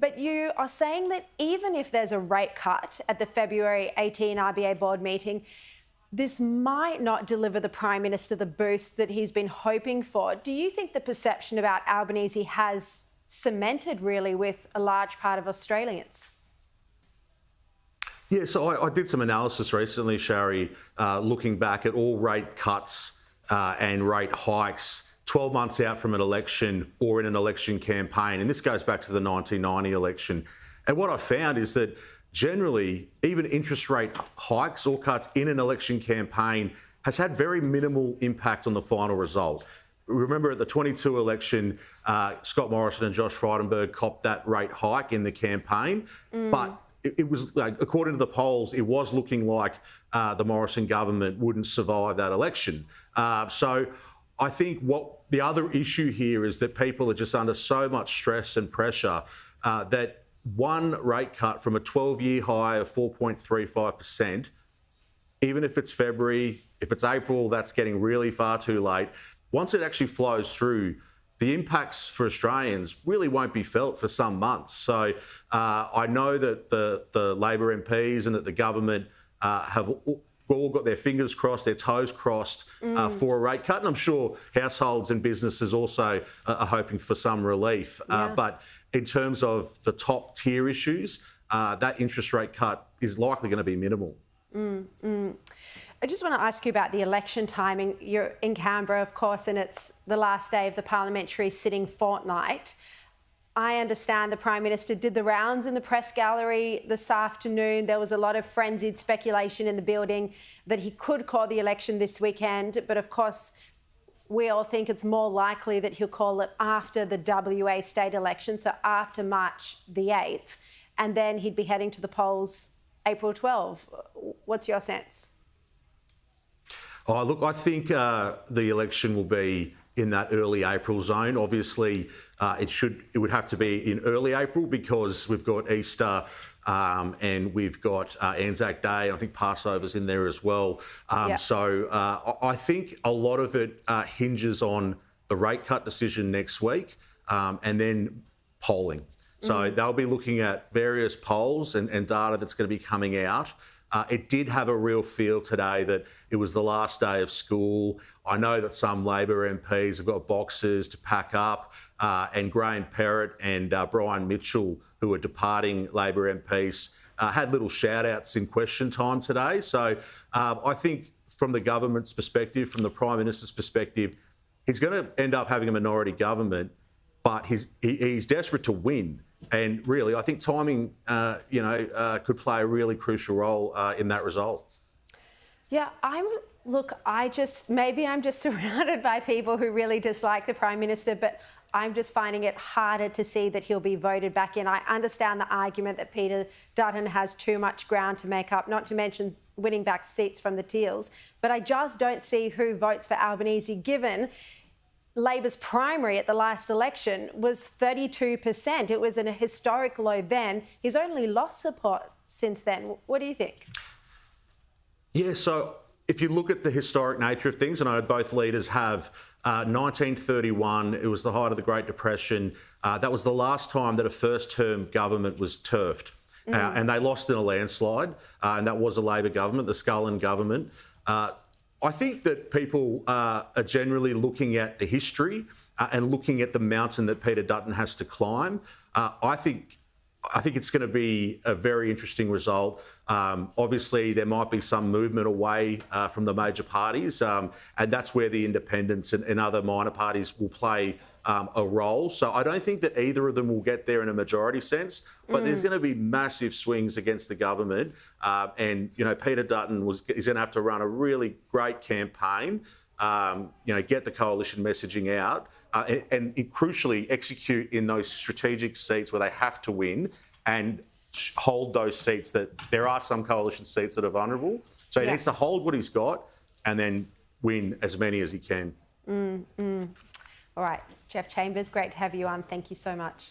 but you are saying that even if there's a rate cut at the February 18 RBA board meeting, this might not deliver the Prime Minister the boost that he's been hoping for. Do you think the perception about Albanese has cemented really with a large part of Australians? Yeah, so I did some analysis recently, Sharri, looking back at all rate cuts and rate hikes 12 months out from an election or in an election campaign. And this goes back to the 1990 election. And what I found is that generally, even interest rate hikes or cuts in an election campaign has had very minimal impact on the final result. Remember at the 22 election, Scott Morrison and Josh Frydenberg copped that rate hike in the campaign. But it was, like, according to the polls, it was looking like the Morrison government wouldn't survive that election. So I think what the other issue here is that people are just under so much stress and pressure that one rate cut from a 12-year high of 4.35%, even if it's February, if it's April, that's getting really far too late. Once it actually flows through, the impacts for Australians really won't be felt for some months. So I know that the Labor MPs and that the government have all got their fingers crossed, their toes crossed for a rate cut. And I'm sure households and businesses also are hoping for some relief. But in terms of the top tier issues, that interest rate cut is likely going to be minimal. I just want to ask you about the election timing. You're in Canberra, of course, and it's the last day of the parliamentary sitting fortnight. I understand the Prime Minister did the rounds in the press gallery this afternoon. There was a lot of frenzied speculation in the building that he could call the election this weekend. But of course, we all think it's more likely that he'll call it after the WA state election, so after March the 8th. And then he'd be heading to the polls April 12. What's your sense? Oh, look, I think the election will be in that early April zone. Obviously, it would have to be in early April because we've got Easter and we've got Anzac Day. I think Passover's in there as well. So I think a lot of it hinges on the rate cut decision next week and then polling. So they'll be looking at various polls and data that's going to be coming out. It did have a real feel today that it was the last day of school. I know that some Labor MPs have got boxes to pack up, and Graham Perrott and Brian Mitchell, who are departing Labor MPs, had little shout-outs in question time today. So I think from the government's perspective, from the Prime Minister's perspective, he's going to end up having a minority government, but he's desperate to win. And really, I think timing, could play a really crucial role in that result. Yeah, maybe I'm just surrounded by people who really dislike the Prime Minister, but I'm just finding it harder to see that he'll be voted back in. I understand the argument that Peter Dutton has too much ground to make up, not to mention winning back seats from the Teals, but I just don't see who votes for Albanese, given Labor's primary at the last election was 32%. It was in a historic low then. He's only lost support since then. What do you think? Yeah, so if you look at the historic nature of things, and I know both leaders have, 1931, it was the height of the Great Depression. That was the last time that a first-term government was turfed. And they lost in a landslide, and that was a Labor government, the Scullin government. I think that people are generally looking at the history and looking at the mountain that Peter Dutton has to climb. I think it's going to be a very interesting result. Obviously, there might be some movement away from the major parties, and that's where the independents and other minor parties will play a role. So I don't think that either of them will get there in a majority sense, but there's going to be massive swings against the government. And, Peter Dutton is going to have to run a really great campaign, get the coalition messaging out, and crucially execute in those strategic seats where they have to win and hold those seats that there are some coalition seats that are vulnerable. So he needs to hold what he's got and then win as many as he can. All right, Geoff Chambers, great to have you on. Thank you so much.